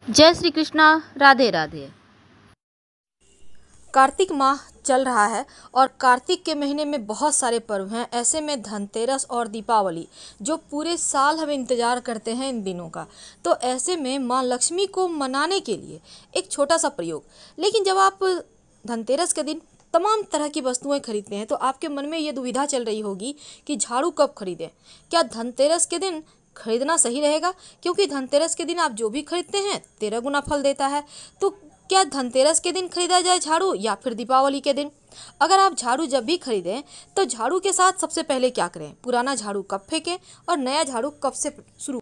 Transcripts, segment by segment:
जय श्री कृष्णा। राधे राधे। कार्तिक माह चल रहा है और कार्तिक के महीने में बहुत सारे पर्व हैं। ऐसे में धनतेरस और दीपावली जो पूरे साल हम इंतज़ार करते हैं इन दिनों का। तो ऐसे में माँ लक्ष्मी को मनाने के लिए एक छोटा सा प्रयोग। लेकिन जब आप धनतेरस के दिन तमाम तरह की वस्तुएं खरीदते हैं तो आपके मन में ये दुविधा चल रही होगी कि झाड़ू कब खरीदें। क्या धनतेरस के दिन खरीदना सही रहेगा? क्योंकि धनतेरस के दिन आप जो भी खरीदते हैं 13 गुना फल देता है। तो क्या धनतेरस के दिन खरीदा जाए झाड़ू या फिर दीपावली के दिन? अगर आप झाड़ू जब भी खरीदें तो झाड़ू के साथ सबसे पहले क्या करें? पुराना झाड़ू कब फेंकें और नया झाड़ू कब से शुरू?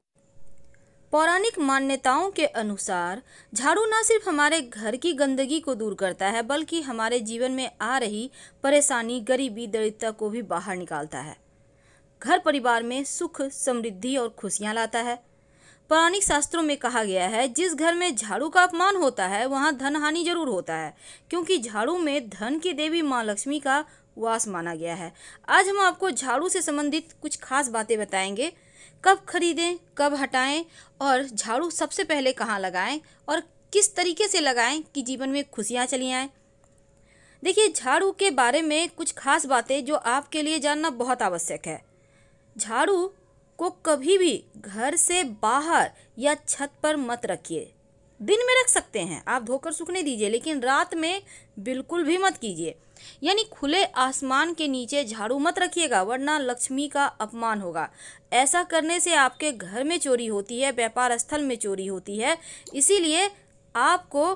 पौराणिक मान्यताओं के अनुसार झाड़ू न सिर्फ हमारे घर की गंदगी को दूर करता है बल्कि हमारे जीवन में आ रही परेशानी, गरीबी, दरिद्रता को भी बाहर निकालता है। घर परिवार में सुख, समृद्धि और खुशियां लाता है। पौराणिक शास्त्रों में कहा गया है, जिस घर में झाड़ू का अपमान होता है वहां धन हानि जरूर होता है, क्योंकि झाड़ू में धन की देवी माँ लक्ष्मी का वास माना गया है। आज हम आपको झाड़ू से संबंधित कुछ खास बातें बताएंगे। कब खरीदें, कब हटाएं और झाड़ू सबसे पहले कहाँ लगाएं और किस तरीके से लगाएं कि जीवन में खुशियां चली आएं। देखिए, झाड़ू के बारे में कुछ खास बातें जो आपके लिए जानना बहुत आवश्यक है। झाड़ू को कभी भी घर से बाहर या छत पर मत रखिए। दिन में रख सकते हैं, आप धोकर सूखने दीजिए, लेकिन रात में बिल्कुल भी मत कीजिए। यानी खुले आसमान के नीचे झाड़ू मत रखिएगा, वरना लक्ष्मी का अपमान होगा। ऐसा करने से आपके घर में चोरी होती है, व्यापार स्थल में चोरी होती है। इसीलिए आपको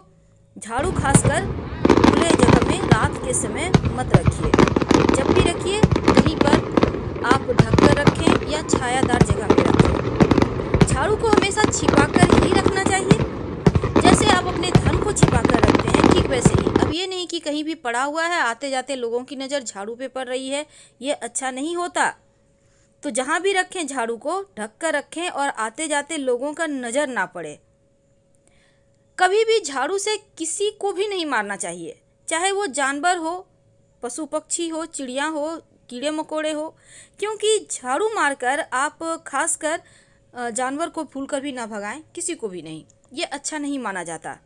झाड़ू खासकर खुले जगह में रात के समय मत रखिए। जब भी रखिए कहीं पर आप ढककर रखें या छायादार जगह पे रखें। झाड़ू को हमेशा छिपाकर ही रखना चाहिए। जैसे आप अपने धन को छिपाकर रखते हैं, ठीक वैसे ही। अब ये नहीं कि कहीं भी पड़ा हुआ है, आते जाते लोगों की नज़र झाड़ू पे पड़ रही है, ये अच्छा नहीं होता। तो जहाँ भी रखें झाड़ू को ढक कर रखें और आते जाते लोगों का नज़र ना पड़े। कभी भी झाड़ू से किसी को भी नहीं मारना चाहिए, चाहे वो जानवर हो, पशु पक्षी हो, चिड़िया हो, कीड़े मकोड़े हो, क्योंकि झाड़ू मारकर आप खासकर जानवर को भूल कर भी ना भगाएं, किसी को भी नहीं। ये अच्छा नहीं माना जाता।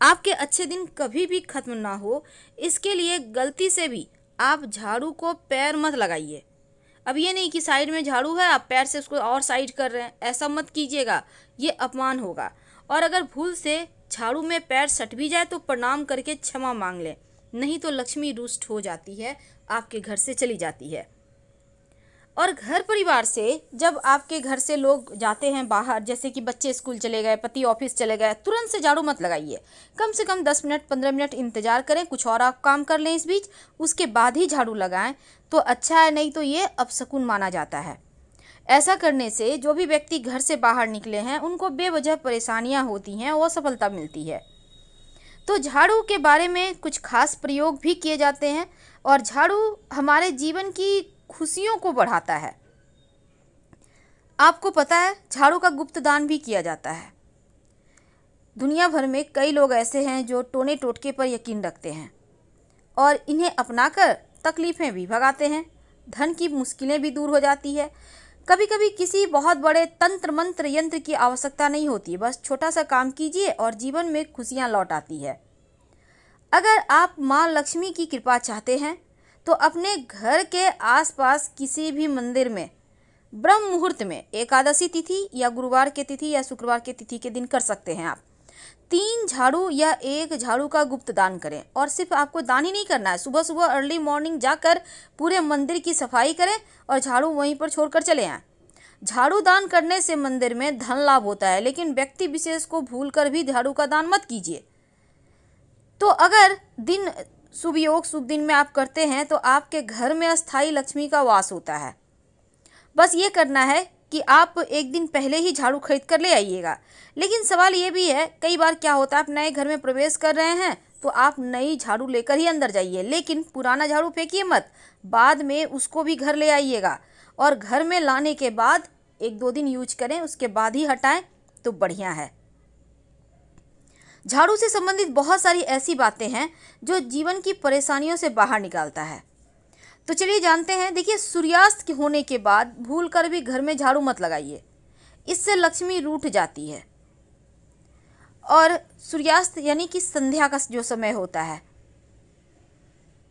आपके अच्छे दिन कभी भी खत्म ना हो, इसके लिए गलती से भी आप झाड़ू को पैर मत लगाइए। अब ये नहीं कि साइड में झाड़ू है, आप पैर से उसको और साइड कर रहे हैं, ऐसा मत कीजिएगा, ये अपमान होगा। और अगर भूल से झाड़ू में पैर सट भी जाए तो प्रणाम करके क्षमा मांग लें, नहीं तो लक्ष्मी रुष्ट हो जाती है, आपके घर से चली जाती है। और घर परिवार से जब आपके घर से लोग जाते हैं बाहर, जैसे कि बच्चे स्कूल चले गए, पति ऑफिस चले गए, तुरंत से झाड़ू मत लगाइए। कम से कम 10 मिनट 15 मिनट इंतजार करें, कुछ और आप काम कर लें इस बीच, उसके बाद ही झाड़ू लगाएं तो अच्छा है, नहीं तो ये अपशकुन माना जाता है। ऐसा करने से जो भी व्यक्ति घर से बाहर निकले हैं उनको बेवजह परेशानियां होती हैं, असफलता मिलती है। तो झाड़ू के बारे में कुछ खास प्रयोग भी किए जाते हैं और झाड़ू हमारे जीवन की खुशियों को बढ़ाता है। आपको पता है, झाड़ू का गुप्त दान भी किया जाता है। दुनिया भर में कई लोग ऐसे हैं जो टोने टोटके पर यकीन रखते हैं और इन्हें अपनाकर तकलीफ़ें भी भगाते हैं, धन की मुश्किलें भी दूर हो जाती है। कभी कभी किसी बहुत बड़े तंत्र मंत्र यंत्र की आवश्यकता नहीं होती, बस छोटा सा काम कीजिए और जीवन में खुशियां लौट आती है। अगर आप माँ लक्ष्मी की कृपा चाहते हैं तो अपने घर के आसपास किसी भी मंदिर में ब्रह्म मुहूर्त में, एकादशी तिथि या गुरुवार के तिथि या शुक्रवार के तिथि के दिन कर सकते हैं आप 3 झाड़ू या 1 झाड़ू का गुप्त दान करें। और सिर्फ आपको दान ही नहीं करना है, सुबह सुबह अर्ली मॉर्निंग जाकर पूरे मंदिर की सफाई करें और झाड़ू वहीं पर छोड़कर चले आएं। झाड़ू दान करने से मंदिर में धन लाभ होता है, लेकिन व्यक्ति विशेष को भूलकर भी झाड़ू का दान मत कीजिए। तो अगर दिन शुभ योग शुभ दिन में आप करते हैं तो आपके घर में अस्थायी लक्ष्मी का वास होता है। बस ये करना है कि आप एक दिन पहले ही झाड़ू खरीद कर ले आइएगा। लेकिन सवाल ये भी है, कई बार क्या होता है, आप नए घर में प्रवेश कर रहे हैं तो आप नई झाड़ू लेकर ही अंदर जाइए, लेकिन पुराना झाड़ू फेंकिए मत, बाद में उसको भी घर ले आइएगा और घर में लाने के बाद 1-2 दिन यूज करें, उसके बाद ही हटाएं तो बढ़िया है। झाड़ू से संबंधित बहुत सारी ऐसी बातें हैं जो जीवन की परेशानियों से बाहर निकालता है। तो चलिए जानते हैं। देखिए, सूर्यास्त होने के बाद भूलकर भी घर में झाड़ू मत लगाइए, इससे लक्ष्मी रूठ जाती है। और सूर्यास्त यानी कि संध्या का जो समय होता है,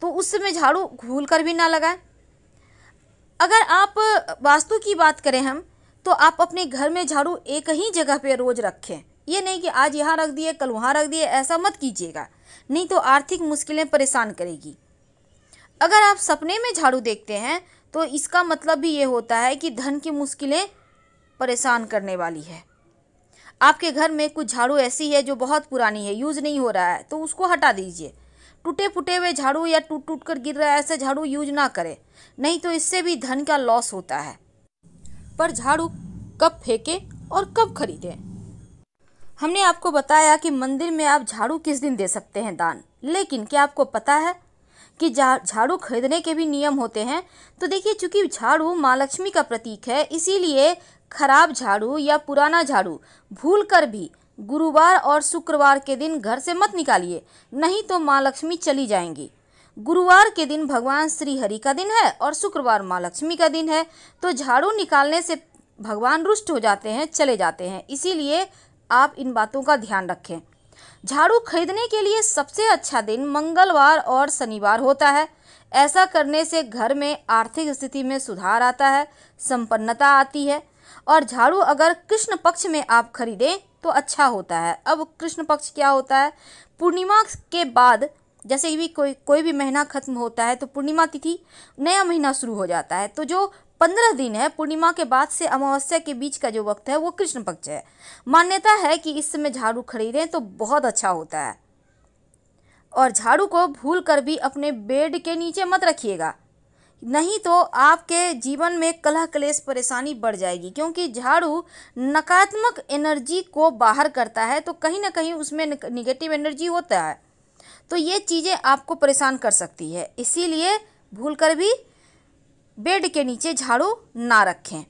तो उस समय झाड़ू भूल कर भी ना लगाएं। अगर आप वास्तु की बात करें हम, तो आप अपने घर में झाड़ू एक ही जगह पे रोज रखें। ये नहीं कि आज यहाँ रख दिए कल वहाँ रख दिए, ऐसा मत कीजिएगा, नहीं तो आर्थिक मुश्किलें परेशान करेगी। अगर आप सपने में झाड़ू देखते हैं तो इसका मतलब भी ये होता है कि धन की मुश्किलें परेशान करने वाली है। आपके घर में कुछ झाड़ू ऐसी है जो बहुत पुरानी है, यूज़ नहीं हो रहा है, तो उसको हटा दीजिए। टूटे फूटे हुए झाड़ू या टूट टूट कर गिर रहा है ऐसे झाड़ू यूज ना करें, नहीं तो इससे भी धन का लॉस होता है। पर झाड़ू कब फेंकें और कब खरीदें? हमने आपको बताया कि मंदिर में आप झाड़ू किस दिन दे सकते हैं दान, लेकिन क्या आपको पता है कि झाड़ू खरीदने के भी नियम होते हैं? तो देखिए, चूंकि झाड़ू माँ लक्ष्मी का प्रतीक है, इसीलिए खराब झाड़ू या पुराना झाड़ू भूलकर भी गुरुवार और शुक्रवार के दिन घर से मत निकालिए, नहीं तो माँ लक्ष्मी चली जाएंगी। गुरुवार के दिन भगवान श्री हरि का दिन है और शुक्रवार माँ लक्ष्मी का दिन है, तो झाड़ू निकालने से भगवान रुष्ट हो जाते हैं, चले जाते हैं। इसीलिए आप इन बातों का ध्यान रखें। झाड़ू खरीदने के लिए सबसे अच्छा दिन मंगलवार और शनिवार होता है। ऐसा करने से घर में आर्थिक स्थिति में सुधार आता है, संपन्नता आती है। और झाड़ू अगर कृष्ण पक्ष में आप खरीदें तो अच्छा होता है। अब कृष्ण पक्ष क्या होता है? पूर्णिमा के बाद, जैसे भी कोई भी महीना खत्म होता है तो पूर्णिमा तिथि नया महीना शुरू हो जाता है। तो जो 15 दिन है पूर्णिमा के बाद से अमावस्या के बीच का जो वक्त है वो कृष्ण पक्ष है। मान्यता है कि इस समय झाड़ू खरीदें तो बहुत अच्छा होता है। और झाड़ू को भूल कर भी अपने बेड के नीचे मत रखिएगा, नहीं तो आपके जीवन में कलह क्लेश परेशानी बढ़ जाएगी। क्योंकि झाड़ू नकारात्मक एनर्जी को बाहर करता है, तो कहीं ना कहीं उसमें निगेटिव एनर्जी होता है, तो ये चीज़ें आपको परेशान कर सकती है। इसीलिए भूल कर भी बेड के नीचे झाड़ू ना रखें।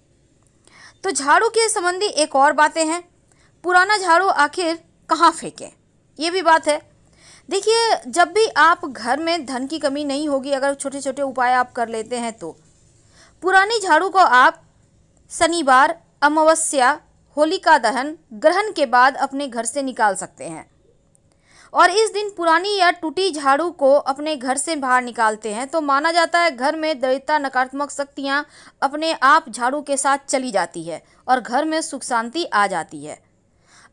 तो झाड़ू के संबंधी एक और बातें हैं। पुराना झाड़ू आखिर कहाँ फेंकें, ये भी बात है। देखिए, जब भी आप घर में धन की कमी नहीं होगी, अगर छोटे छोटे उपाय आप कर लेते हैं, तो पुरानी झाड़ू को आप शनिवार, अमावस्या, होलिका दहन, ग्रहण के बाद अपने घर से निकाल सकते हैं। और इस दिन पुरानी या टूटी झाड़ू को अपने घर से बाहर निकालते हैं तो माना जाता है घर में दैवता नकारात्मक शक्तियाँ अपने आप झाड़ू के साथ चली जाती है और घर में सुख शांति आ जाती है।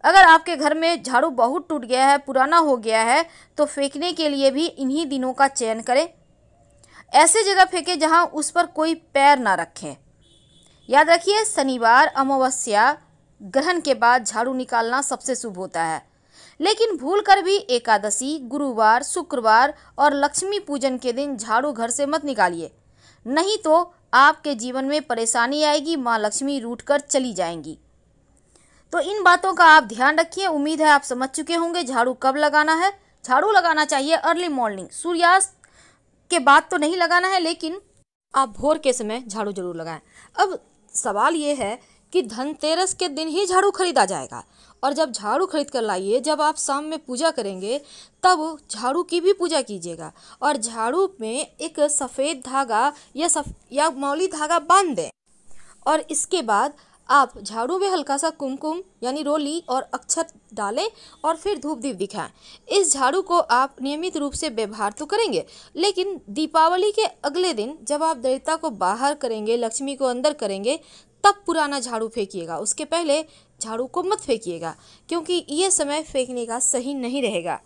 अगर आपके घर में झाड़ू बहुत टूट गया है, पुराना हो गया है, तो फेंकने के लिए भी इन्हीं दिनों का चयन करें। ऐसे जगह फेंकें जहां उस पर कोई पैर ना रखें। याद रखिए, शनिवार, अमावस्या, ग्रहण के बाद झाड़ू निकालना सबसे शुभ होता है। लेकिन भूल कर भी एकादशी, गुरुवार, शुक्रवार और लक्ष्मी पूजन के दिन झाड़ू घर से मत निकालिए, नहीं तो आपके जीवन में परेशानी आएगी, माँ लक्ष्मी रूठ कर चली जाएंगी। तो इन बातों का आप ध्यान रखिए। उम्मीद है आप समझ चुके होंगे झाड़ू कब लगाना है। झाड़ू लगाना चाहिए अर्ली मॉर्निंग, सूर्यास्त के बाद तो नहीं लगाना है, लेकिन आप भोर के समय झाड़ू जरूर लगाएं। अब सवाल ये है कि धनतेरस के दिन ही झाड़ू खरीदा जाएगा, और जब झाड़ू खरीद कर लाइए, जब आप शाम में पूजा करेंगे तब झाड़ू की भी पूजा कीजिएगा, और झाड़ू में एक सफ़ेद धागा या मौली धागा बांध दें, और इसके बाद आप झाड़ू में हल्का सा कुमकुम यानी रोली और अक्षत डालें और फिर धूप दीप दिखाएं। इस झाड़ू को आप नियमित रूप से व्यवहार तो करेंगे, लेकिन दीपावली के अगले दिन जब आप देवता को बाहर करेंगे, लक्ष्मी को अंदर करेंगे, तब पुराना झाड़ू फेंकिएगा। उसके पहले झाड़ू को मत फेंकिएगा, क्योंकि ये समय फेंकने का सही नहीं रहेगा,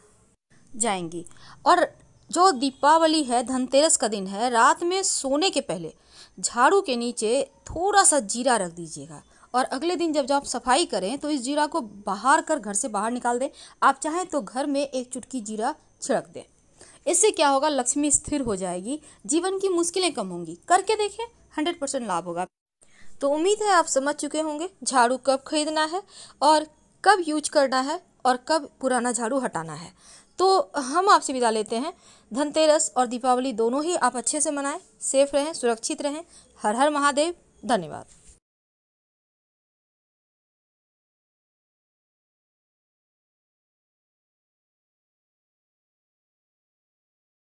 जाएंगी। और जो दीपावली है, धनतेरस का दिन है, रात में सोने के पहले झाड़ू के नीचे थोड़ा सा जीरा रख दीजिएगा, और अगले दिन जब आप सफाई करें तो इस जीरा को बाहर कर घर से बाहर निकाल दें। आप चाहें तो घर में एक चुटकी जीरा छिड़क दें। इससे क्या होगा, लक्ष्मी स्थिर हो जाएगी, जीवन की मुश्किलें कम होंगी। करके देखें, 100% लाभ होगा। तो उम्मीद है आप समझ चुके होंगे झाड़ू कब खरीदना है और कब यूज करना है और कब पुराना झाड़ू हटाना है। तो हम आपसे विदा लेते हैं। धनतेरस और दीपावली दोनों ही आप अच्छे से मनाएं, सेफ रहें, सुरक्षित रहें। हर हर महादेव। धन्यवाद।